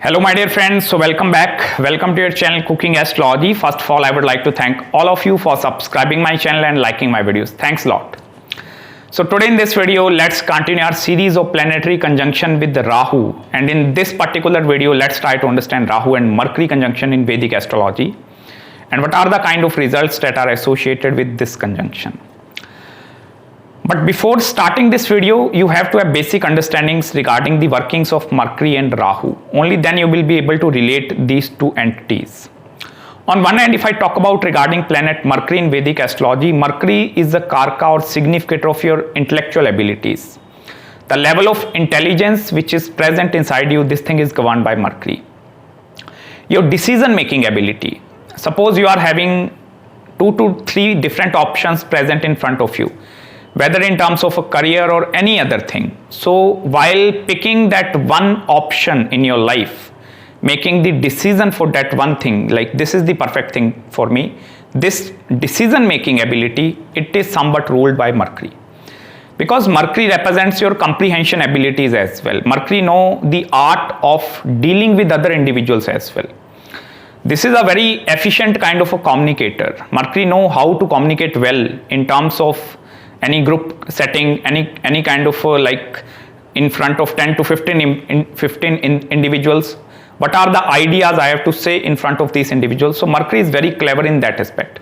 Hello my dear friends, so welcome back. Welcome to your channel Cooking Astrology. First of all, I would like to thank all of you for subscribing my channel and liking my videos. Thanks a lot. So today in this video, let's continue our series of planetary conjunction with Rahu. And in this particular video, let's try to understand Rahu and Mercury conjunction in Vedic astrology. And what are the kind of results that are associated with this conjunction. But before starting this video, you have to have basic understandings regarding the workings of Mercury and Rahu. Only then you will be able to relate these two entities. On one hand, if I talk about regarding planet Mercury in Vedic astrology, Mercury is the karka or significator of your intellectual abilities. The level of intelligence which is present inside you, this thing is governed by Mercury. Your decision making ability. Suppose you are having 2 to 3 different options present in front of you, whether in terms of a career or any other thing. So while picking that one option in your life, making the decision for that one thing, like this is the perfect thing for me, this decision making ability, it is somewhat ruled by Mercury. Because Mercury represents your comprehension abilities as well. Mercury know the art of dealing with other individuals as well. This is a very efficient kind of a communicator. Mercury know how to communicate well in terms of any group setting, any kind of like in front of 10 to 15 individuals. What are the ideas I have to say in front of these individuals? So Mercury is very clever in that aspect.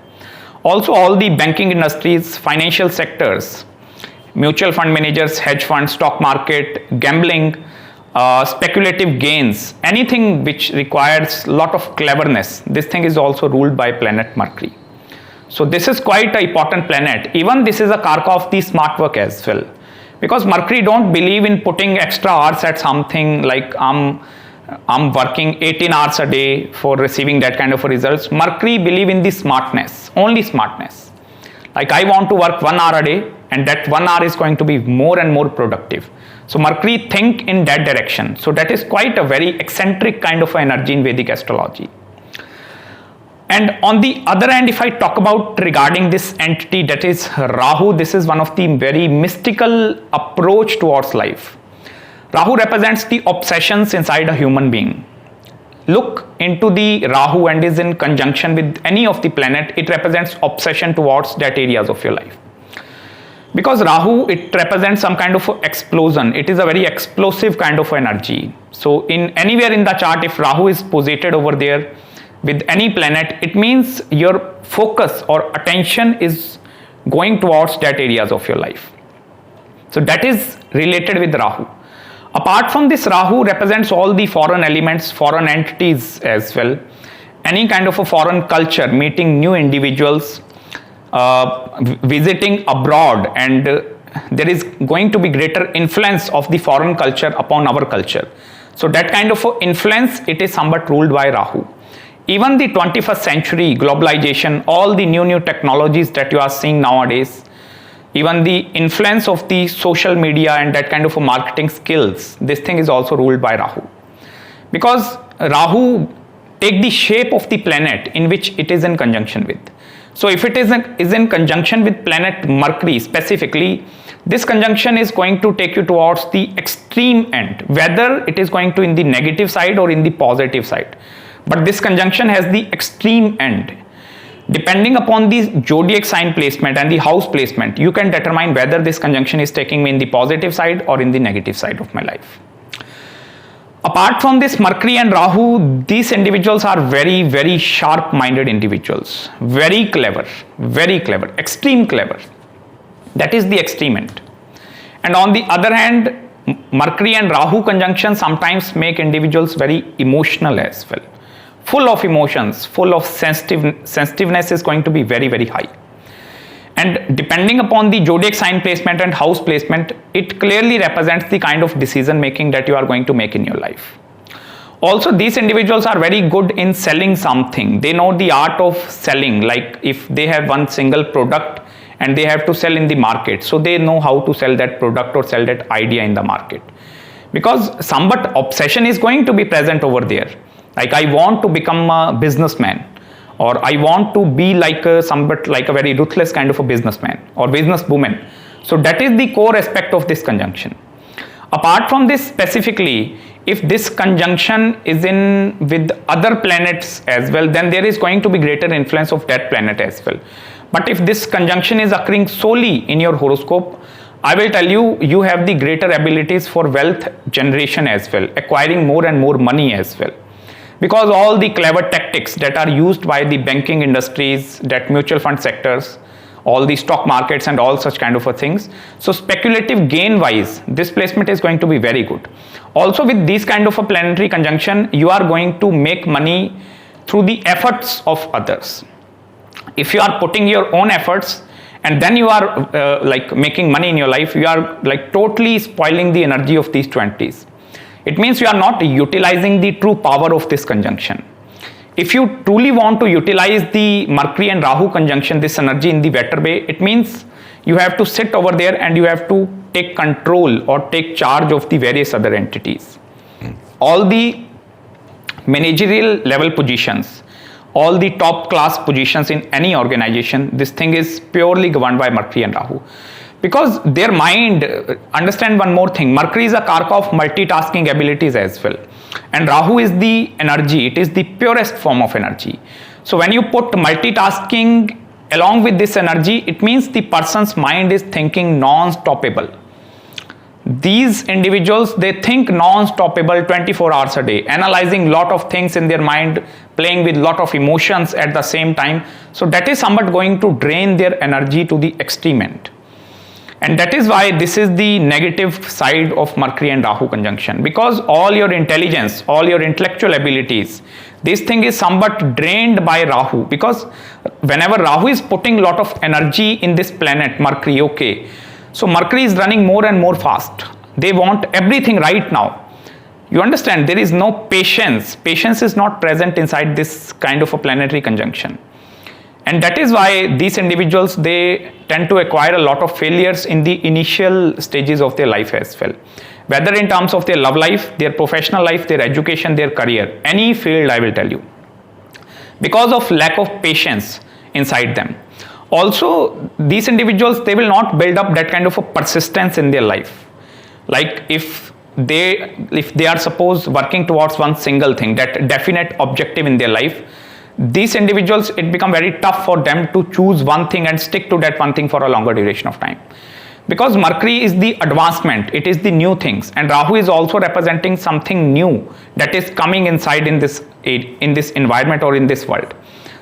Also, all the banking industries, financial sectors, mutual fund managers, hedge funds, stock market, gambling, speculative gains, anything which requires a lot of cleverness, this thing is also ruled by planet Mercury. So this is quite an important planet. Even this is a karka of the smart work as well. Because Mercury don't believe in putting extra hours at something like I'm working 18 hours a day for receiving that kind of results. Mercury believe in the smartness, only smartness. Like I want to work 1 hour a day and that 1 hour is going to be more and more productive. So Mercury think in that direction. So that is quite a very eccentric kind of energy in Vedic astrology. And on the other hand, if I talk about regarding this entity that is Rahu, this is one of the very mystical approach towards life. Rahu represents the obsessions inside a human being. Look into the Rahu and is in conjunction with any of the planet, it represents obsession towards that areas of your life. Because Rahu, it represents some kind of explosion. It is a very explosive kind of energy. So in anywhere in the chart, if Rahu is posited over there, with any planet, it means your focus or attention is going towards that areas of your life. So that is related with Rahu. Apart from this, Rahu represents all the foreign elements, foreign entities as well. Any kind of a foreign culture, meeting new individuals, visiting abroad, and there is going to be greater influence of the foreign culture upon our culture. So that kind of influence, it is somewhat ruled by Rahu. Even the 21st century globalization, all the new technologies that you are seeing nowadays, even the influence of the social media and that kind of a marketing skills, this thing is also ruled by Rahu. Because Rahu take the shape of the planet in which it is in conjunction with. So if it is in conjunction with planet Mercury specifically, this conjunction is going to take you towards the extreme end, whether it is going to in the negative side or in the positive side. But this conjunction has the extreme end. Depending upon the zodiac sign placement and the house placement, you can determine whether this conjunction is taking me in the positive side or in the negative side of my life. Apart from this, Mercury and Rahu, these individuals are very sharp-minded individuals. Very clever, extreme clever. That is the extreme end. And on the other hand, Mercury and Rahu conjunction sometimes make individuals very emotional as well. Full of emotions, full of sensitiveness is going to be very high. And depending upon the zodiac sign placement and house placement, it clearly represents the kind of decision making that you are going to make in your life. Also, these individuals are very good in selling something. They know the art of selling, like if they have one single product and they have to sell in the market, so they know how to sell that product or sell that idea in the market. Because somewhat obsession is going to be present over there. Like I want to become a businessman, or I want to be like somewhat like a very ruthless kind of a businessman or businesswoman. So that is the core aspect of this conjunction. Apart from this specifically, if this conjunction is in with other planets as well, then there is going to be greater influence of that planet as well. But if this conjunction is occurring solely in your horoscope, I will tell you, you have the greater abilities for wealth generation as well, acquiring more and more money as well. Because all the clever tactics that are used by the banking industries, that mutual fund sectors, all the stock markets and all such kind of things. So speculative gain wise, this placement is going to be very good. Also with these kind of a planetary conjunction, you are going to make money through the efforts of others. If you are putting your own efforts and then you are like making money in your life, you are like totally spoiling the energy of these 20s. It means you are not utilizing the true power of this conjunction. If you truly want to utilize the Mercury and Rahu conjunction, this energy in the better way, it means you have to sit over there and you have to take control or take charge of the various other entities. All the managerial level positions, all the top class positions in any organization, this thing is purely governed by Mercury and Rahu. Because their mind, understand one more thing, Mercury is a karka of multitasking abilities as well. And Rahu is the energy, it is the purest form of energy. So when you put multitasking along with this energy, it means the person's mind is thinking non-stoppable. These individuals, they think non-stoppable 24 hours a day, analyzing lot of things in their mind, playing with lot of emotions at the same time. So that is somewhat going to drain their energy to the extreme end. And that is why this is the negative side of Mercury and Rahu conjunction, because all your intelligence, all your intellectual abilities, this thing is somewhat drained by Rahu. Because whenever Rahu is putting a lot of energy in this planet Mercury, okay, so Mercury is running more and more fast. They want everything right now. You understand, there is no patience. Patience is not present inside this kind of a planetary conjunction. And that is why these individuals, they tend to acquire a lot of failures in the initial stages of their life as well. Whether in terms of their love life, their professional life, their education, their career, any field I will tell you. Because of lack of patience inside them. Also, these individuals, they will not build up that kind of a persistence in their life. Like if they are suppose working towards one single thing, that definite objective in their life, these individuals, it become very tough for them to choose one thing and stick to that one thing for a longer duration of time. Because Mercury is the advancement, it is the new things, and Rahu is also representing something new that is coming inside in this environment or in this world.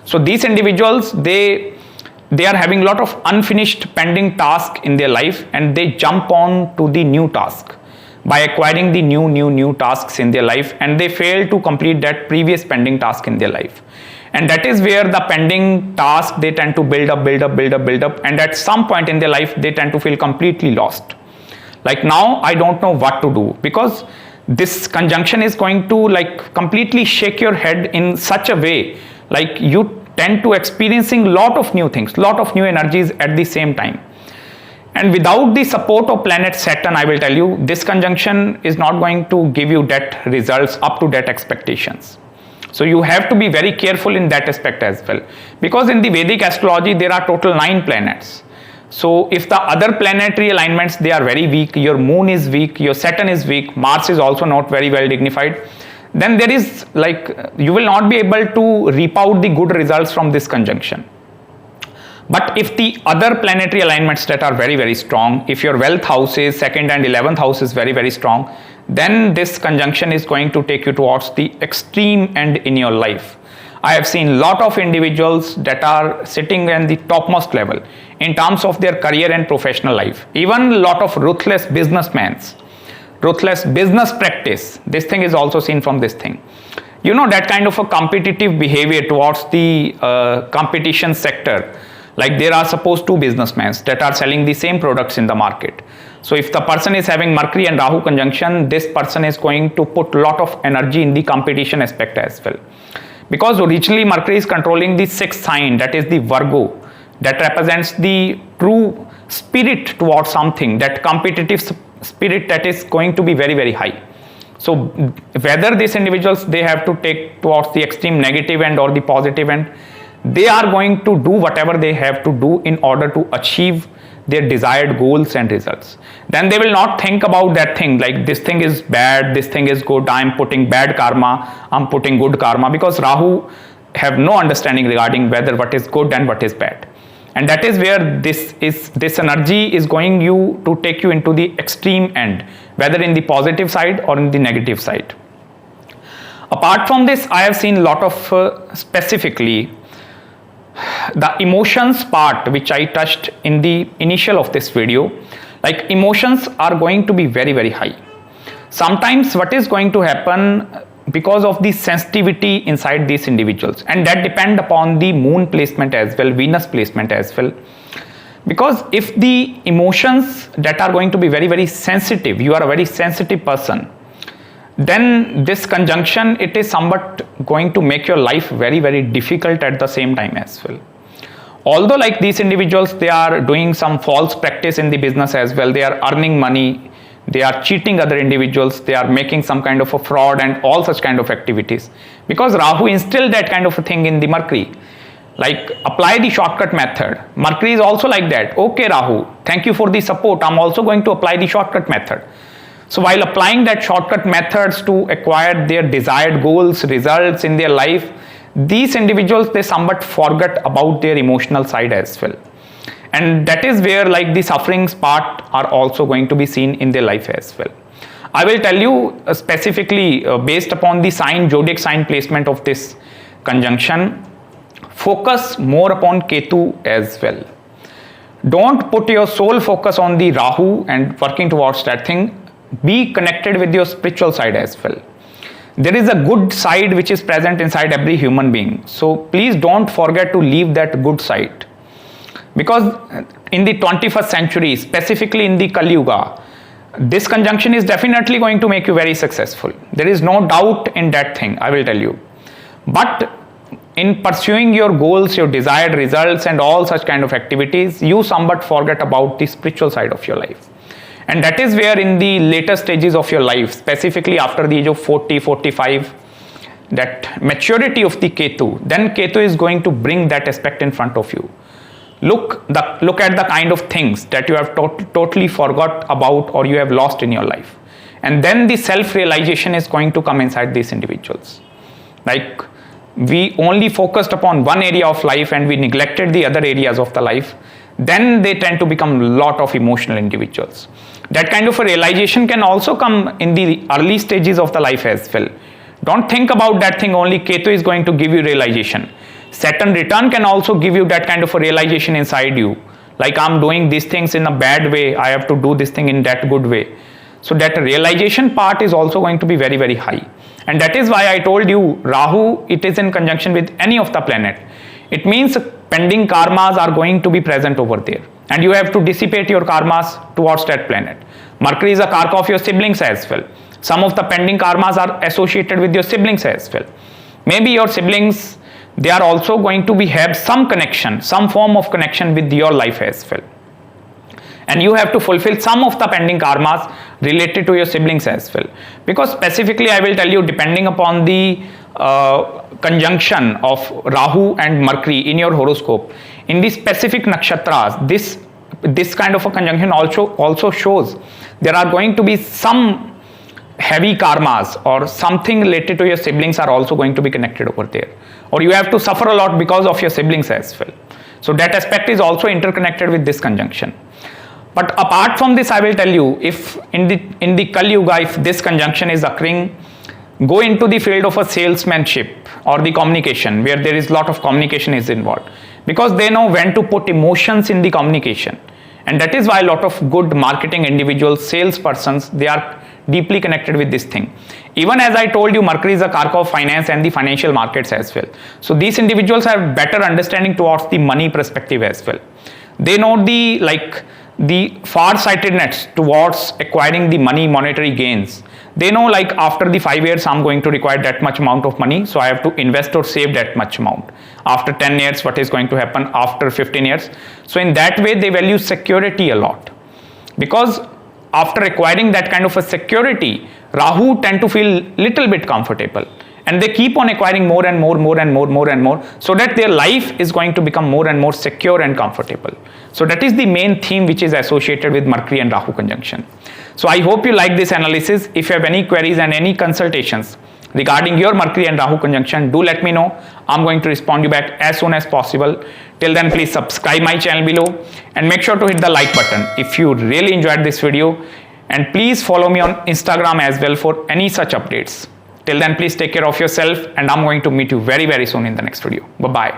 So these individuals, they are having a lot of unfinished pending tasks in their life, and they jump on to the new task by acquiring the new tasks in their life, and they fail to complete that previous pending task in their life. And that is where the pending task, they tend to build up, and at some point in their life, they tend to feel completely lost. Like now, I don't know what to do, because this conjunction is going to like completely shake your head in such a way, like you tend to experiencing lot of new things, lot of new energies at the same time. And without the support of planet Saturn, I will tell you, this conjunction is not going to give you that results up to that expectations. So you have to be very careful in that aspect as well. Because in the Vedic astrology, there are total 9 planets. So if the other planetary alignments, they are very weak, your moon is weak, your Saturn is weak, Mars is also not very well dignified, then there is like, you will not be able to reap out the good results from this conjunction. But if the other planetary alignments that are very strong, if your wealth houses, 2nd and 11th house is very strong, then this conjunction is going to take you towards the extreme end in your life. I have seen lot of individuals that are sitting in the topmost level in terms of their career and professional life. Even a lot of ruthless businessmen, ruthless business practice, this thing is also seen from this thing. You know, that kind of a competitive behavior towards the competition sector. Like there are suppose 2 businessmen that are selling the same products in the market. So if the person is having Mercury and Rahu conjunction, this person is going to put a lot of energy in the competition aspect as well. Because originally Mercury is controlling the 6th sign, that is the Virgo, that represents the true spirit towards something, that competitive spirit that is going to be very high. So whether these individuals, they have to take towards the extreme negative end or the positive end, they are going to do whatever they have to do in order to achieve their desired goals and results. Then they will not think about that thing like this thing is bad, this thing is good, I am putting bad karma, I am putting good karma, because Rahu have no understanding regarding whether what is good and what is bad. And that is where this energy is going to take you into the extreme end, whether in the positive side or in the negative side. Apart from this, I have seen a lot of specifically the emotions part, which I touched in the initial of this video. Like emotions are going to be very, very high. Sometimes what is going to happen because of the sensitivity inside these individuals, and that depend upon the moon placement as well, Venus placement as well. Because if the emotions that are going to be very, very sensitive, you are a very sensitive person, then this conjunction, it is somewhat going to make your life very, very difficult at the same time as well. Although like these individuals, they are doing some false practice in the business as well, they are earning money, they are cheating other individuals, they are making some kind of a fraud and all such kind of activities. Because Rahu instilled that kind of a thing in the Mercury. Like apply the shortcut method. Mercury is also like that. Okay Rahu, thank you for the support, I'm also going to apply the shortcut method. So while applying that shortcut methods to acquire their desired goals, results in their life, these individuals, they somewhat forget about their emotional side as well. And that is where like the sufferings part are also going to be seen in their life as well. I will tell you specifically based upon the sign, zodiac sign placement of this conjunction, focus more upon Ketu as well. Don't put your sole focus on the Rahu and working towards that thing. Be connected with your spiritual side as well. There is a good side which is present inside every human being. So please don't forget to leave that good side. Because in the 21st century, specifically in the Kali Yuga, this conjunction is definitely going to make you very successful. There is no doubt in that thing, I will tell you. But in pursuing your goals, your desired results and all such kind of activities, you somewhat forget about the spiritual side of your life. And that is where in the later stages of your life, specifically after the age of 40, 45, that maturity of the Ketu, then Ketu is going to bring that aspect in front of you. Look at the kind of things that you have totally forgot about or you have lost in your life. And then the self-realization is going to come inside these individuals. Like we only focused upon one area of life and we neglected the other areas of the life. Then they tend to become a lot of emotional individuals. That kind of a realization can also come in the early stages of the life as well. Don't think about that thing only Ketu is going to give you realization. Saturn return can also give you that kind of a realization inside you. Like I'm doing these things in a bad way, I have to do this thing in that good way. So that realization part is also going to be very, very high. And that is why I told you Rahu, it is in conjunction with any of the planet. It means pending karmas are going to be present over there. And you have to dissipate your karmas towards that planet. Mercury is a karka of your siblings as well. Some of the pending karmas are associated with your siblings as well. Maybe your siblings, they are also going to have some connection, some form of connection with your life as well. And you have to fulfill some of the pending karmas related to your siblings as well. Because specifically I will tell you, depending upon the conjunction of Rahu and Mercury in your horoscope, in the specific nakshatras, this kind of a conjunction also shows there are going to be some heavy karmas or something related to your siblings are also going to be connected over there, or you have to suffer a lot because of your siblings as well. So that aspect is also interconnected with this conjunction. But apart from this, I will tell you, if in the Kali Yuga, if this conjunction is occurring, go into the field of a salesmanship or the communication where there is a lot of communication is involved, because they know when to put emotions in the communication. And that is why a lot of good marketing individuals, salespersons, they are deeply connected with this thing. Even as I told you, Mercury is a karka of finance and the financial markets as well. So these individuals have better understanding towards the money perspective as well. They know the far-sightedness towards acquiring the money, monetary gains. They know like after the 5 years I'm going to require that much amount of money, so I have to invest or save that much amount. After 10 years, what is going to happen after 15 years? So in that way, they value security a lot. Because after acquiring that kind of a security, Rahu tend to feel little bit comfortable. and they keep on acquiring more and more, so that their life is going to become more and more secure and comfortable. So that is the main theme which is associated with Mercury and Rahu conjunction. So I hope you like this analysis. If you have any queries and any consultations regarding your Mercury and Rahu conjunction, do let me know. I'm going to respond you back as soon as possible. Till then, please subscribe my channel below and make sure to hit the like button if you really enjoyed this video, and please follow me on Instagram as well for any such updates. Till then, please take care of yourself, and I'm going to meet you very soon in the next video. Bye-bye.